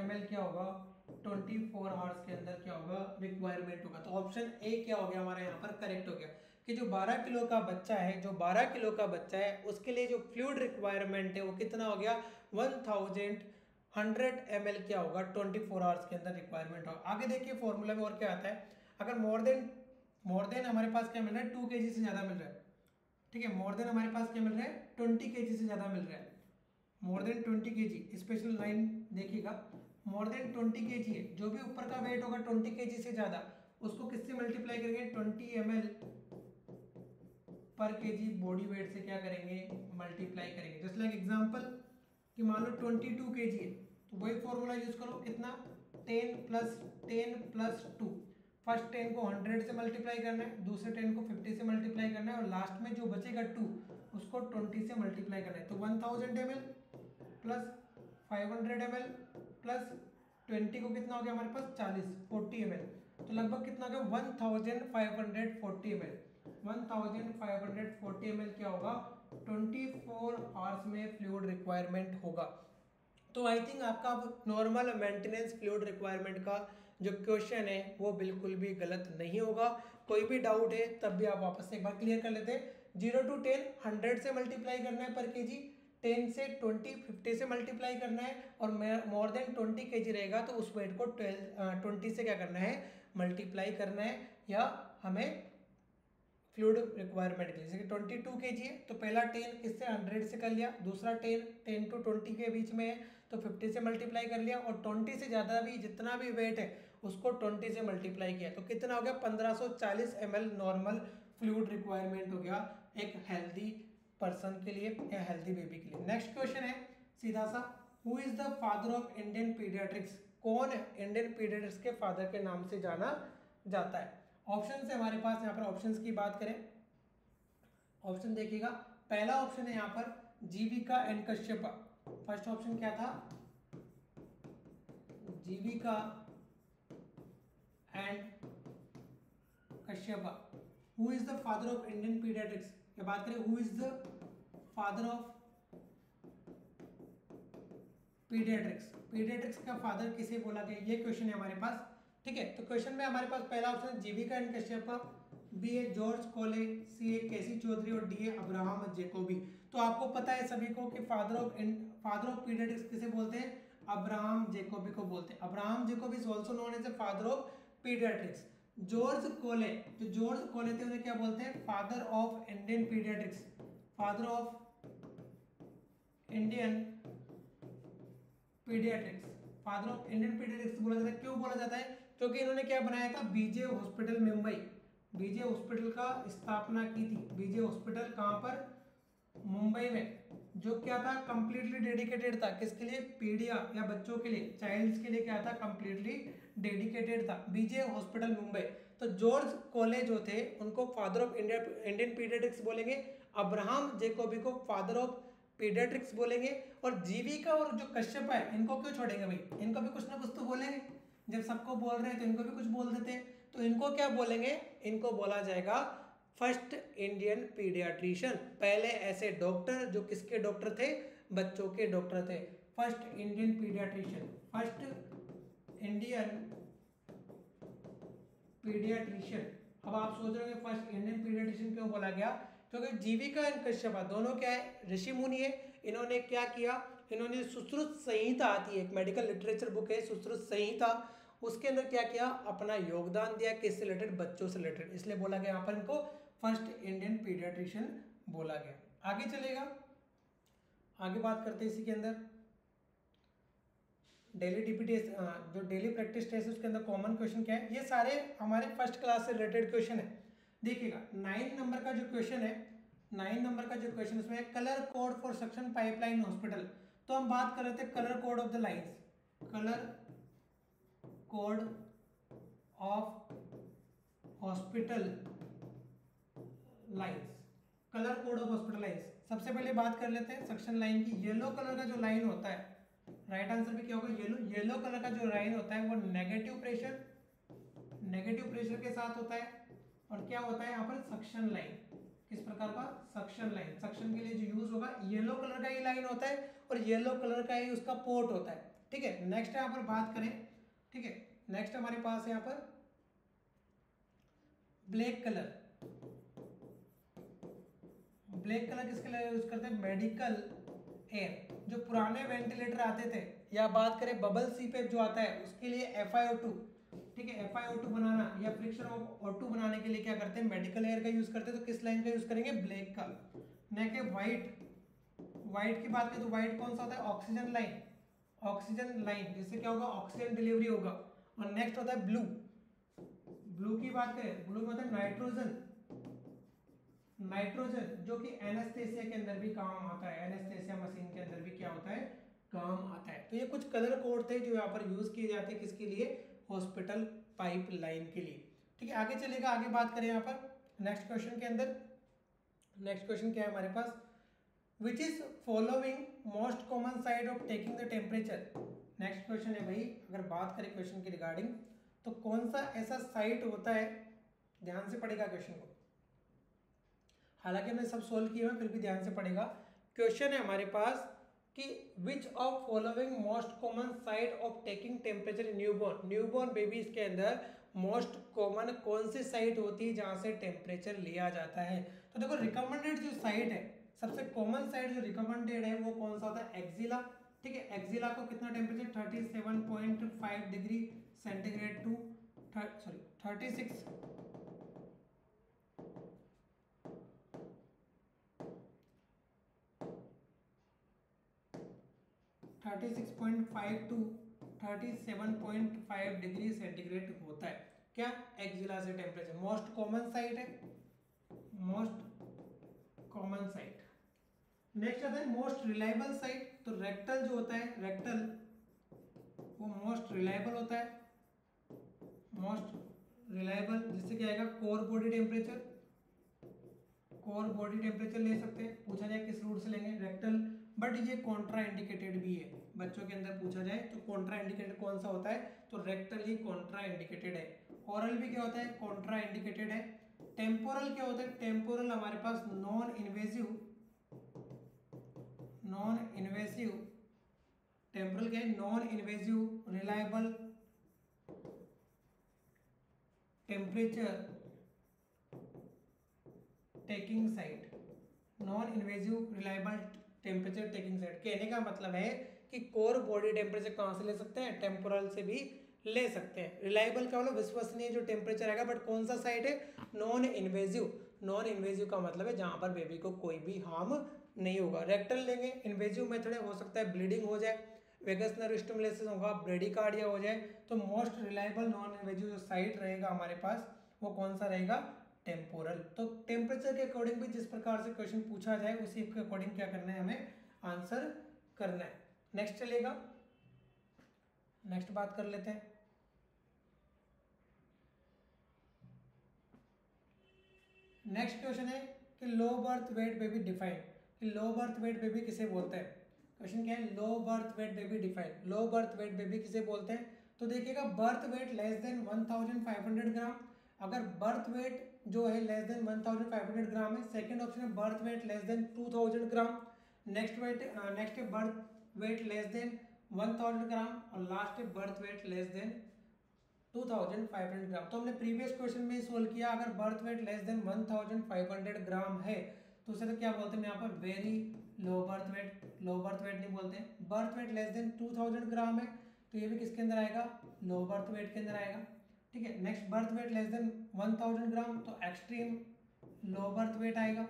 ml क्या होगा 24 आवर्स के अंदर क्या होगा रिक्वायरमेंट होगा। तो ऑप्शन ए क्या हो गया हमारा यहाँ पर करेक्ट हो गया, कि जो 12 किलो का बच्चा है, जो 12 किलो का बच्चा है उसके लिए जो फ्लूइड रिक्वायरमेंट है वो कितना हो गया 1100 ml क्या होगा 24 आवर्स के अंदर रिक्वायरमेंट होगा। आगे देखिए फॉर्मूला में और क्या आता है, अगर मोर देन हमारे पास क्या मिल रहा है 2 kg से ज़्यादा मिल रहा है, ठीक है, मोर देन हमारे पास क्या मिल रहा है 20 kg से ज़्यादा मिल रहा है, more than 20 kg, special line देखिएगा, मोर देन 20 kg है, जो भी ऊपर का वेट होगा 20 kg से ज़्यादा उसको किससे मल्टीप्लाई करेंगे 20 ml पर केजी बॉडी वेट से क्या करेंगे मल्टीप्लाई करेंगे। जस्ट लाइक एग्जांपल कि मान लो 22 kg है, तो वही फॉर्मूला यूज करो, कितना 10 प्लस 2, फर्स्ट 10 को 100 से मल्टीप्लाई करना है, दूसरे 10 को 50 से मल्टीप्लाई करना है, और लास्ट में जो बचेगा 2 उसको 20 से मल्टीप्लाई करना है। तो 1000 ml प्लस 500 ml प्लस 20 को कितना हो गया हमारे पास 40 ml, तो लगभग कितना हो गया 1540 ml, 1540 ml क्या होगा 24 आवर्स में फ्लूइड रिक्वायरमेंट होगा। तो आई थिंक आपका अब नॉर्मल मेंटेनेंस फ्लूइड रिक्वायरमेंट का जो क्वेश्चन है वो बिल्कुल भी गलत नहीं होगा। कोई भी डाउट है तब भी आप वापस से एक बार क्लियर कर लेते हैं। 0 to 10 100 से मल्टीप्लाई करना है पर केजी, 10 से 20 50 से मल्टीप्लाई करना है, और मोर देन 20 kg रहेगा तो उस वेट को 20 से क्या करना है मल्टीप्लाई करना है, या हमें फ्लूइड रिक्वायरमेंट के लिए। जैसे कि 22 kg है तो पहला 10 किससे 100 से कर लिया, दूसरा 10 to 20 के बीच में है तो 50 से मल्टीप्लाई कर लिया, और 20 से ज़्यादा भी जितना भी वेट है उसको 20 से मल्टीप्लाई किया, तो कितना हो गया 1540 ml नॉर्मल फ्लूइड रिक्वायरमेंट हो गया एक हेल्दी पर्सन के लिए या हेल्दी बेबी के लिए। नेक्स्ट क्वेश्चन है सीधा सा, who is the father of Indian paediatrics, कौन इंडियन पीडियाट्रिक्स के फादर के नाम से जाना जाता है। ऑप्शन है हमारे पास, यहाँ पर ऑप्शंस की बात करें, ऑप्शन देखिएगा, पहला ऑप्शन है यहाँ पर Jivaka and Kashyapa. First option क्या था, Jivaka and Kashyapa. Who is the father of Indian paediatrics की बात करें, who is the father of paediatrics, paediatrics का फादर किसे बोला गया, ये क्वेश्चन है हमारे पास। ठीक है, तो क्वेश्चन में हमारे पास पहला ऑप्शन जीविका एंड कश्यपा, बी है जॉर्ज कोले, सी है केसी चौधरी, और डी है अब्राहम जैकोबी। तो आपको पता है सभी को कि फादर ऑफ पीडियाट्रिक्स किसे बोलते हैं, अब्राहम जैकोबी को बोलते हैं। Abraham Jacobi is also known as the father of paediatrics. George Coelho, जो जॉर्ज कोले थे उन्हें क्या बोलते हैं, father of Indian paediatrics, father of Indian paediatrics, father of Indian paediatrics बोला जाता है। क्यों बोला जाता है, क्योंकि इन्होंने क्या बनाया था, बीजे हॉस्पिटल मुंबई, बीजे हॉस्पिटल का स्थापना की थी। बीजे हॉस्पिटल कहाँ पर? मुंबई में, जो क्या था, कंप्लीटली डेडिकेटेड था किसके लिए? पीडिया या बच्चों के लिए, चाइल्ड्स के लिए क्या था? कंप्लीटली डेडिकेटेड था। बीजे हॉस्पिटल मुंबई। तो जॉर्ज कॉलेज जो थे उनको फादर ऑफ इंडियन पीडियाट्रिक्स बोलेंगे, अब्राहम जैकोबी को फादर ऑफ पीडियाट्रिक्स बोलेंगे, और जीविका और जो कश्यप है इनको क्यों छोड़ेंगे भाई? इनको भी कुछ ना कुछ तो बोलेंगे, जब सबको बोल रहे हैं तो इनको भी कुछ बोल देते हैं। तो इनको क्या बोलेंगे? इनको बोला जाएगा फर्स्ट इंडियन पीडियाट्रिशियन। पहले ऐसे डॉक्टर जो किसके डॉक्टर थे? बच्चों के डॉक्टर थे। First Indian paediatrician, first Indian paediatrician. अब आप सोच रहे हो फर्स्ट इंडियन पीडियाट्रिशियन क्यों बोला गया? क्योंकि जीविका और कश्यप दोनों क्या है? ऋषि मुनि है। इन्होंने क्या किया? इन्होंने सुश्रुत संहिता आती है, एक मेडिकल लिटरेचर बुक है सुश्रुत संहिता, उसके अंदर क्या किया? अपना योगदान दिया, किससे रिलेटेड? बच्चों से रिलेटेड। इसलिए बोला गया यहाँ पर इनको फर्स्ट इंडियन पीडियाट्रिशियन बोला गया। आगे चलेगा, आगे बात करते हैं इसी के अंदर डेली डीपीटी जो डेली प्रैक्टिस टेस्ट है उसके अंदर कॉमन क्वेश्चन क्या है? ये सारे हमारे फर्स्ट क्लास से रिलेटेड क्वेश्चन है। देखिएगा 9 नंबर का जो क्वेश्चन है, 9 नंबर का जो क्वेश्चन उसमें है colour code for suction pipeline hospital. तो हम बात कर रहे थे colour code of the lines, colour code of hospital lines, colour code of hospital lines. सबसे पहले बात कर लेते हैं सक्शन लाइन की। येलो कलर का जो लाइन होता है, राइट आंसर भी क्या होगा? येलो। येलो कलर का जो लाइन होता है वो नेगेटिव प्रेशर के साथ होता है। और क्या होता है यहाँ पर? Suction line. किस प्रकार का? Suction line. सक्शन के लिए जो यूज होगा येलो कलर का ही लाइन होता है और येलो कलर का ही उसका पोर्ट होता है। ठीक है, नेक्स्ट यहाँ पर बात करें, ठीक है, नेक्स्ट हमारे पास है यहाँ पर ब्लैक कलर। ब्लैक कलर किसके लिए यूज करते हैं? Medical air. जो पुराने वेंटिलेटर आते थे, या बात करें बबल सीपेप जो आता है उसके लिए FiO2, ठीक है, FiO2 बनाना या फ्रिक्शन ऑफ O2 बनाने के लिए क्या करते हैं? मेडिकल एयर का यूज करते हैं। तो किस लाइन का यूज करेंगे? ब्लैक का। नेक्स्ट है व्हाइट। व्हाइट की बात करें तो व्हाइट कौन सा होता है? Oxygen line. ऑक्सीजन लाइन जिससे क्या होगा? ऑक्सीजन डिलीवरी होगा। और नेक्स्ट होता है ब्लू। ब्लू की बात करें, ब्लू में होता है नाइट्रोजन। नाइट्रोजन जो कि एनेस्थेसिया के अंदर भी काम आता है, एनेस्थेसिया मशीन के अंदर भी क्या होता है? काम आता है। तो ये कुछ कलर कोड थे जो यहाँ पर यूज किए जाते हैं किसके लिए? हॉस्पिटल पाइपलाइन के लिए। ठीक है, आगे चलेगा, आगे बात करें यहाँ पर नेक्स्ट क्वेश्चन के अंदर। नेक्स्ट क्वेश्चन क्या है हमारे पास? Which is following most common side of taking the temperature. Next question है भाई, अगर बात करें क्वेश्चन के रिगार्डिंग तो कौन सा ऐसा साइट होता है, ध्यान से पढ़ेगा क्वेश्चन को, हालांकि हमने सब सोल्व किए हुए फिर भी ध्यान से पढ़ेगा। क्वेश्चन है हमारे पास कि which of following most common site of taking temperature in newborn. Newborn babies के अंदर मोस्ट कॉमन कौन सी साइट होती है जहां से टेम्परेचर लिया जाता है? तो देखो रिकमेंडेड जो साइट है, सबसे कॉमन साइट जो रिकमेंडेड है वो कौन सा होता है? एक्सिला। ठीक है, एक्सिला को कितना temperature? 37.5 degree centigrade to 36.5 to 37.5 degree centigrade होता है। क्या? एक्सिला से टेम्परेचर मोस्ट कॉमन साइट है, मोस्ट कॉमन साइट। नेक्स्ट आता है मोस्ट रिलायबल साइट। तो रेक्टल जो होता है, रेक्टल वो मोस्ट रिलायबल होता है, मोस्ट रिलायबल, जिससे क्या आएगा? Core body temperature. Core body temperature ले सकते हैं, पूछा जाए किस रूट से लेंगे? रेक्टल। बट ये कॉन्ट्रा इंडिकेटेड भी है, बच्चों के अंदर पूछा जाए तो कॉन्ट्रा इंडिकेटेड कौन सा होता है? तो रेक्टल ही कॉन्ट्रा इंडिकेटेड है। ओरल भी क्या होता है? कॉन्ट्रा इंडिकेटेड है। टेम्पोरल क्या होता है? टेम्पोरल हमारे पास non invasive, non invasive. Temporal क्या है? Non invasive reliable temperature taking site. Non invasive reliable temperature taking site कहने का मतलब है कि कोर बॉडी टेम्परेचर कहाँ से ले सकते हैं? टेम्पोरल से भी ले सकते हैं। रिलायबल का मतलब विश्वसनीय जो टेम्परेचर आएगा, बट कौन सा साइट है? Non invasive. नॉन इन्वेसिव का मतलब है जहां पर बेबी को कोई भी हार्म नहीं होगा। रेक्टल लेंगे, इन्वेसिव मेथड है, हो सकता है ब्लीडिंग हो जाए, वेगस नर्व स्टिमुलेशन होगा, ब्रेडिकार्डिया हो जाए। तो मोस्ट रिलायबल नॉन इन्वेसिव जो साइट रहेगा हमारे पास वो कौन सा रहेगा? टेम्पोरल। तो टेम्परेचर के अकॉर्डिंग भी जिस प्रकार से क्वेश्चन पूछा जाए उसी के अकॉर्डिंग क्या करना है, हमें आंसर करना है। नेक्स्ट चलेगा, नेक्स्ट बात कर लेते हैं। नेक्स्ट क्वेश्चन है कि लो बर्थ वेट बेबी डिफाइन, कि लो बर्थ वेट बेबी किसे बोलते हैं। क्वेश्चन क्या है, लो बर्थ वेट बेबी डिफाइन, लो बर्थ वेट बेबी किसे बोलते हैं। तो देखिएगा बर्थ वेट लेस देन 1500 ग्राम, अगर बर्थ वेट जो है लेस देन 1500 ग्राम है। सेकंड ऑप्शन है बर्थ वेट लेस देन 2000 ग्राम। नेक्स्ट है बर्थ वेट लेस देन 1000 ग्राम और लास्ट है बर्थ वेट लेस देन 2500 ग्राम। तो हमने प्रीवियस क्वेश्चन में सोल्व किया, अगर बर्थ वेट लेस देन 1500 ग्राम है तो उसे तो क्या बोलते हैं यहाँ पर, वेरी लो बर्थ वेट, लो बर्थ वेट नहीं बोलते हैं। बर्थ वेट लेस देन 2000 ग्राम है तो ये भी किसके अंदर आएगा, लो बर्थ वेट के अंदर आएगा। ठीक है, next birth weight less than 1000 ग्राम तो एक्सट्रीम लो बर्थ वेट आएगा।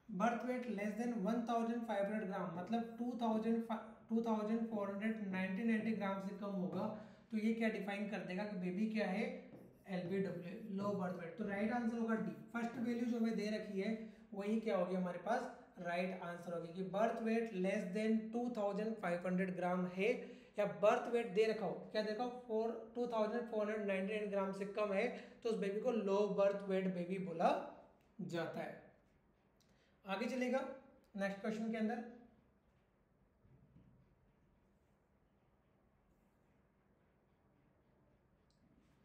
बर्थ वेट लेस देन 1500 ग्राम मतलब 2490 ग्राम से कम होगा तो ये क्या डिफाइन कर देगा कि बेबी क्या है, LBW, लो बर्थ वेट। तो राइट आंसर होगा डी। फर्स्ट वैल्यू जो हमें दे रखी है वही क्या होगी हमारे पास, राइट आंसर होगी कि बर्थ वेट लेस देन 2500 ग्राम है, या बर्थ वेट दे रखा हो, क्या देखा हो 2499 ग्राम से कम है तो उस बेबी को लो बर्थ वेट बेबी बोला जाता है। आगे चलेगा नेक्स्ट क्वेश्चन के अंदर।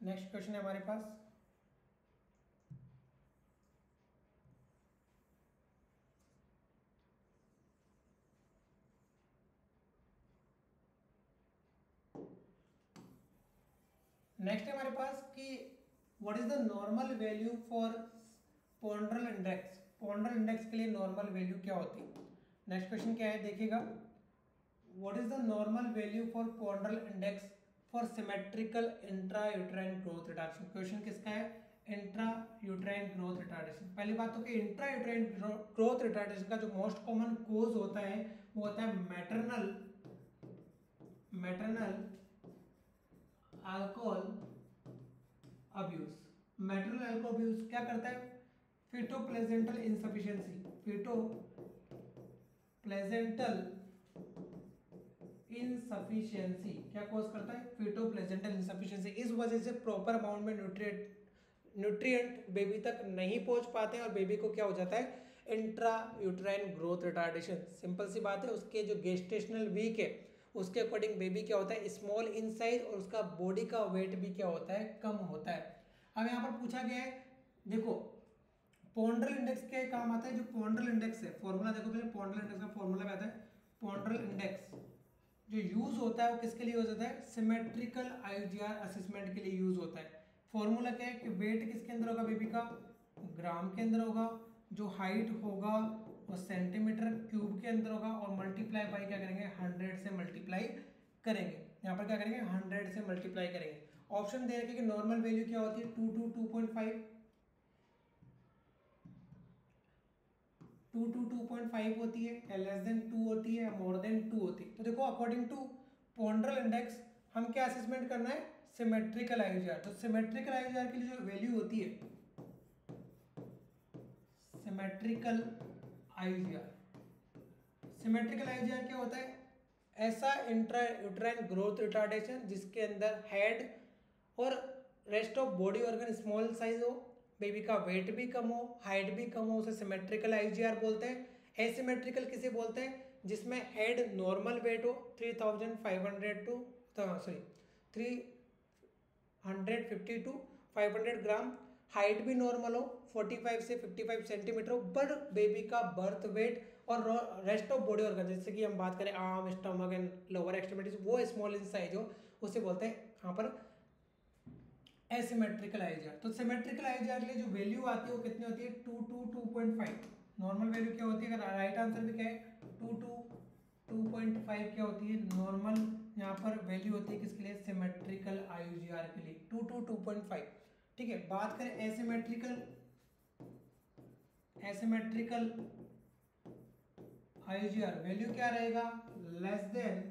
नेक्स्ट क्वेश्चन है हमारे पास, नेक्स्ट है हमारे पास कि what is the normal value for ponderal index. Ponderal index के लिए नॉर्मल वैल्यू क्या होती है। नेक्स्ट क्वेश्चन क्या है देखिएगा, what is the normal value for ponderal index for symmetrical intra uterine growth retardation. Question किसका है, इंट्रा यूट्राइन ग्रोथ रिटार्डेशन। पहली बात तो कि इंट्रा यूट्राइन ग्रोथ रिटार्डेशन का जो मोस्ट कॉमन कोज होता है वो होता है maternal alcohol abuse. Maternal alcohol abuse क्या करता है, feto placental insufficiency, feto placental insufficiency क्या कॉज करता है, फीटो प्लेजेंटल इनसफिशिएंसी। इस वजह से प्रॉपर अमाउंट में न्यूट्रिएंट बेबी तक नहीं पहुंच पाते हैं और बेबी को क्या हो जाता है, intra uterine growth retardation. Simple सी बात है, उसके जो गेस्टेशनल वीक है उसके अकॉर्डिंग बेबी क्या होता है, स्मॉल इन साइज और उसका बॉडी का वेट भी क्या होता है, कम होता है। अब यहाँ पर पूछा गया है, देखो पोंड्रल इंडेक्स क्या काम आता है, जो पोंड्रल इंडेक्स है फॉर्मूला देखो पहले, पोंड्रल इंडेक्स का फॉर्मूला क्या आता है, पोंड्रल इंडेक्स जो यूज होता है वो किसके लिए यूज होता है, सिमेट्रिकल IUGR असेसमेंट के लिए यूज होता है। फॉर्मूला क्या है कि वेट किसके अंदर होगा बेबी का, ग्राम के अंदर होगा, जो हाइट होगा वो सेंटीमीटर क्यूब के अंदर होगा और मल्टीप्लाई बाई क्या करेंगे, 100 से मल्टीप्लाई करेंगे। यहाँ पर क्या करेंगे, 100 से मल्टीप्लाई करेंगे। ऑप्शन दे रखे कि नॉर्मल वैल्यू क्या होती है, 2 to 2.5, 2 to 2.5 होती है, लेस देन 2 होती है, मोर देन 2 होती है। तो देखो अकॉर्डिंग टू पोंड्रल इंडेक्स हम क्या असेसमेंट करना है, सिमेट्रिकल IUGR। तो सिमेट्रिकल IUGR के लिए जो वैल्यू होती है, सिमेट्रिकल IUGR, सिमेट्रिकल IUGR क्या होता है, ऐसा इंट्रा यूट्राइन ग्रोथ रिटार्डेशन जिसके अंदर हेड और rest of body organ small size हो, बेबी का वेट भी कम हो, हाइट भी कम हो, उसे सिमेट्रिकल IUGR बोलते हैं। एसिमेट्रिकल किसे बोलते हैं, जिसमें हेड नॉर्मल वेट हो 350 टू 350 टू 500 ग्राम, हाइट भी नॉर्मल हो 45 से 55 सेंटीमीटर हो, बट बेबी का बर्थ वेट और रेस्ट ऑफ बॉडी ऑर्गन जैसे कि हम बात करें arm, stomach and lower extremities वो स्मॉल इन साइज हो, उसे बोलते हैं यहाँ पर एसिमेट्रिकल IUGR। तो सिमेट्रिकल IUGR के लिए जो वैल्यू आती है वो कितनी होती है, 2 to 2.5। नॉर्मल वैल्यू क्या होती है, अगर राइट आंसर भी क्या है 2 to 2.5 क्या होती है नॉर्मल, यहाँ पर वैल्यू होती है किसके लिए, सिमेट्रिकल IUGR के लिए 2 to 2.5। ठीक है, बात करें एसिमेट्रिकल IUGR वैल्यू क्या रहेगा, लेस देन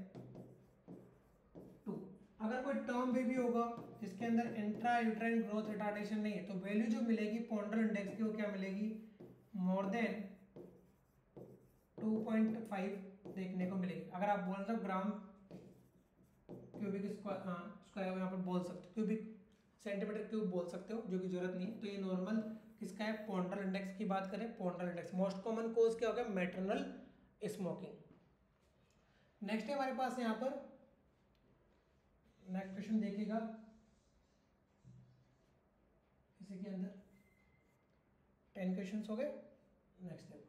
2। अगर कोई टर्म बेबी होगा जिसके अंदर इंट्रा यूट्राइन ग्रोथ रिटार्डेशन नहीं है तो वैल्यू जो मिलेगी पॉन्डर इंडेक्स की वो क्या मिलेगी, मोर देन 2.5 देखने को मिलेगी। अगर आप बोल रहे हो ग्राम क्यूबिक स्क्वायर यहाँ पर बोल सकते हो, क्यूबिक सेंटीमीटर क्यूब बोल सकते हो, जो कि जरूरत नहीं है। तो ये नॉर्मल किसका है, पॉन्डरल इंडेक्स की बात करें, पॉन्डरल इंडेक्स। मोस्ट कॉमन कोज क्या होगा, मैटरनल स्मोकिंग। नेक्स्ट है हमारे पास यहाँ पर नेक्स्ट क्वेश्चन देखिएगा, इसी के अंदर 10 क्वेश्चन हो गए। नेक्स्ट देखो,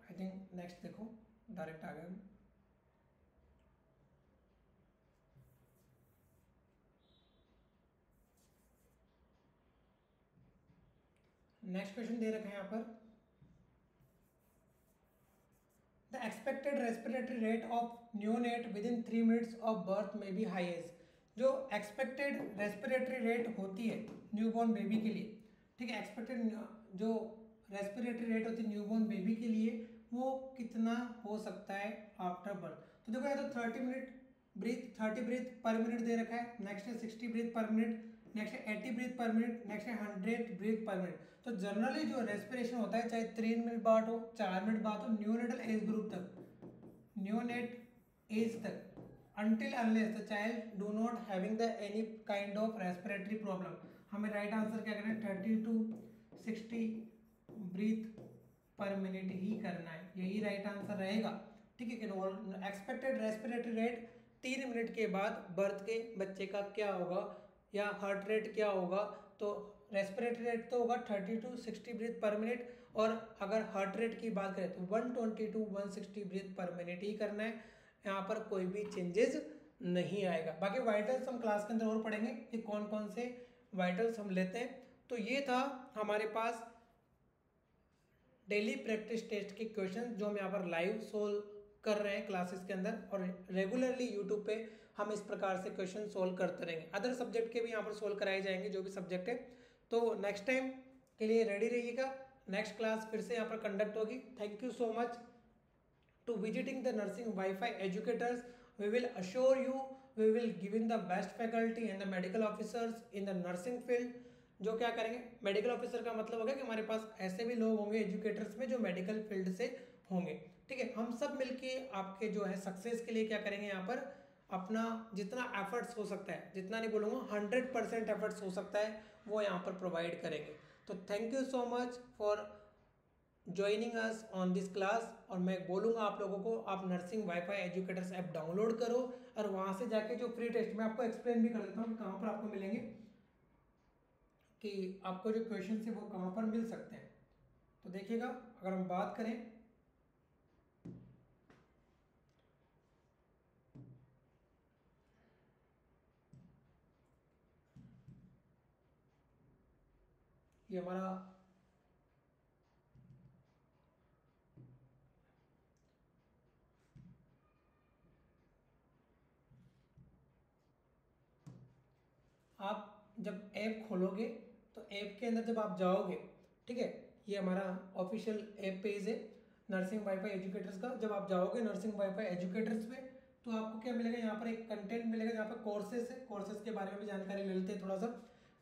आई थिंक नेक्स्ट देखो डायरेक्ट आ गए हम। नेक्स्ट क्वेश्चन दे रखा है यहाँ पर, the expected respiratory rate of neonate with in 3 minutes of birth में बी हाई एज। जो एक्सपेक्टेड रेस्पिरेटरी रेट होती है न्यूबॉर्न बेबी के लिए, ठीक है, एक्सपेक्टेड जो रेस्पिरेटरी रेट होती है न्यूबॉर्न बेबी के लिए वो कितना हो सकता है आफ्टर बर्थ। तो देखो या तो 30 ब्रीथ पर मिनट दे रखा है, नेक्स्ट है 60 ब्रीथ पर मिनट, नेक्स्ट है 80 ब्रीथ पर मिनट, नेक्स्ट है 100 ब्रीथ पर मिनट। तो जनरली जो रेस्पिरेशन होता है चाहे 3 मिनट बाद हो 4 मिनट बाद हो, न्यूनेटल एज ग्रुप तक, न्यूनेट एज तक, until unless the child do not having the any kind of respiratory problem। हमें राइट आंसर क्या करना है, 30 to 60 ब्रीथ पर मिनट ही करना है, यही राइट आंसर रहेगा, ठीक है। एक्सपेक्टेड रेस्पिरेटरी रेट 3 मिनट के बाद बर्थ के बच्चे का क्या होगा या हार्ट रेट क्या होगा, तो रेस्पिरेटरी रेट तो होगा 30 to 60 ब्रीथ पर मिनट, और अगर हार्ट रेट की बात करें तो 120 to 160 ब्रीथ पर मिनट ही करना है, यहाँ पर कोई भी चेंजेस नहीं आएगा। बाकी वाइटल्स हम क्लास के अंदर और पढ़ेंगे कि कौन कौन से वाइटल्स हम लेते हैं। तो ये था हमारे पास डेली प्रैक्टिस टेस्ट के क्वेश्चन जो हम यहाँ पर लाइव सोल्व कर रहे हैं क्लासेस के अंदर, और रेगुलरली यूट्यूब पे हम इस प्रकार से क्वेश्चन सोल्व करते रहेंगे। अदर सब्जेक्ट के भी यहाँ पर सोल्व कराए जाएंगे जो भी सब्जेक्ट है। तो नेक्स्ट टाइम के लिए रेडी रहिएगा, नेक्स्ट क्लास फिर से यहाँ पर कंडक्ट होगी। Thank you so much to visiting the nursing Wi-Fi educators. We will assure you we will giving the best faculty and the medical officers in the nursing field। जो क्या करेंगे, medical officer का मतलब होगा कि हमारे पास ऐसे भी लोग होंगे एजुकेटर्स में जो मेडिकल फील्ड से होंगे, ठीक है। हम सब मिलके आपके जो है सक्सेस के लिए क्या करेंगे, यहाँ पर अपना जितना एफर्ट्स हो सकता है, जितना नहीं बोलूँगा 100% एफर्ट्स हो सकता है वो यहाँ पर प्रोवाइड करेंगे। तो thank you so much for joining us on this class. और मैं बोलूँगा आप लोगों को, आप nursing WiFi educators app download करो और वहाँ से जाके जो फ्री टेस्ट, मैं आपको एक्सप्लेन भी कर देता हूँ कहाँ पर आपको मिलेंगे, कि आपको जो क्वेश्चन है वो कहाँ पर मिल सकते हैं। तो देखिएगा, अगर हम बात करें ये हमारा आप जब ऐप खोलोगे तो ऐप के अंदर जब आप जाओगे, ठीक है, ये हमारा ऑफिशियल ऐप पेज है नर्सिंग वाईफाई एजुकेटर्स का। जब आप जाओगे नर्सिंग वाईफाई एजुकेटर्स पे तो आपको क्या मिलेगा, यहाँ पर एक कंटेंट मिलेगा जहाँ पर कोर्सेज है, कोर्सेज के बारे में भी जानकारी ले लेते हैं थोड़ा सा।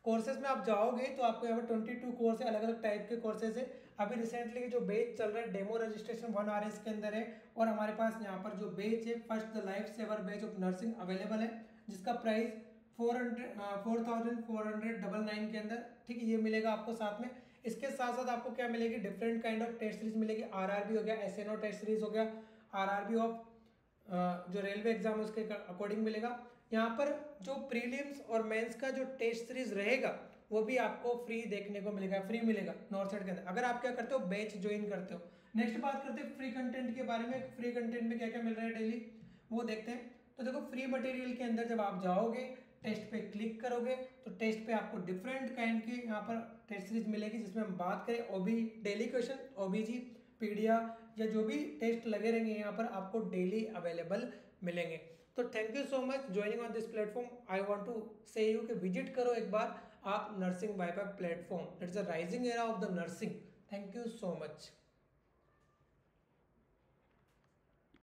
कोर्सेज में आप जाओगे तो आपको यहाँ पर 22 कोर्स है, अलग अलग टाइप के कोर्सेज है। अभी रिसेंटली जो बैच चल रहा है डेमो रजिस्ट्रेशन 1 RS के अंदर है, और हमारे पास यहाँ पर जो बैच है first the life saver batch of nursing available है, जिसका प्राइस 4499 के अंदर, ठीक है, ये मिलेगा आपको साथ में। इसके साथ साथ आपको क्या मिलेगी, different kind of test series मिलेगी, RRB हो गया, SNO टेस्ट सीरीज हो गया, RRB ऑफ जो रेलवे एग्जाम है उसके अकॉर्डिंग मिलेगा। यहाँ पर जो प्रीलिम्स और मेंस का जो टेस्ट सीरीज रहेगा वो भी आपको फ्री देखने को मिलेगा, फ्री मिलेगा नॉर्थ साइड के अंदर, अगर आप क्या करते हो बैच ज्वाइन करते हो। नेक्स्ट बात करते हैं फ्री कंटेंट के बारे में, फ्री कंटेंट में क्या क्या मिल रहा है डेली वो देखते हैं। तो देखो फ्री मटेरियल के अंदर जब आप जाओगे टेस्ट पे क्लिक करोगे तो टेस्ट पे आपको डिफरेंट काइंड की यहाँ पर टेस्ट सीरीज मिलेगी, जिसमें हम बात करें ओबी डेली क्वेश्चन, ओबीजी पीडिया या जो भी टेस्ट लगे रहेंगे यहाँ पर आपको डेली अवेलेबल मिलेंगे। तो thank you so much joining on this platform. I want to say you कि विजिट करो एक बार आप nursing viva platform. It's a rising era of the nursing. Thank you so much.